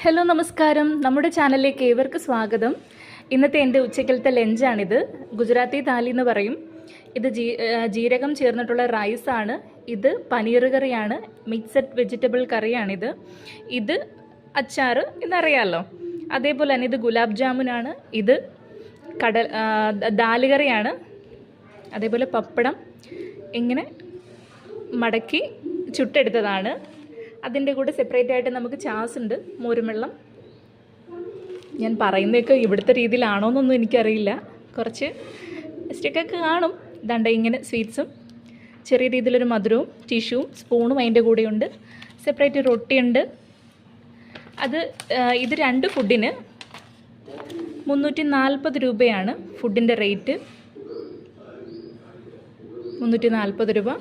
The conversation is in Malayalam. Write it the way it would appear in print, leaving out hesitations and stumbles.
ഹലോ നമസ്കാരം, നമ്മുടെ ചാനലിലേക്ക് ഏവർക്കും സ്വാഗതം. ഇന്നത്തെ എൻ്റെ ഉച്ചക്കലത്തെ ലഞ്ചാണിത്. ഗുജറാത്തി താലി എന്ന് പറയും. ഇത് ജീരകം ചേർന്നിട്ടുള്ള റൈസാണ്. ഇത് പനീർ കറിയാണ്. മിക്സഡ് വെജിറ്റബിൾ കറിയാണിത്. ഇത് അച്ചാർ, ഇതറിയാമല്ലോ. അതേപോലെ തന്നെ ഇത് ഗുലാബ് ജാമുനാണ്. ഇത് ദാല് കറിയാണ്. അതേപോലെ പപ്പടം ഇങ്ങനെ മടക്കി ചുട്ടെടുത്തതാണ്. അതിൻ്റെ കൂടെ സെപ്പറേറ്റ് ആയിട്ട് നമുക്ക് ചാസ് ഉണ്ട്, മോരും വെള്ളം. ഞാൻ പറയുന്നതൊക്കെ ഇവിടുത്തെ രീതിയിലാണോ എന്നൊന്നും എനിക്കറിയില്ല, കുറച്ച് മിസ്റ്റേക്കൊക്കെ കാണും. ഇതാണ്ട് ഇങ്ങനെ സ്വീറ്റ്സും ചെറിയ രീതിയിലൊരു മധുരവും ടിഷ്യൂവും സ്പൂണും അതിൻ്റെ കൂടെയുണ്ട്. സെപ്പറേറ്റ് റൊട്ടിയുണ്ട്. ഇത് രണ്ട് ഫുഡിന് 340 രൂപയാണ് ഫുഡിൻ്റെ റേറ്റ്. 340 രൂപ.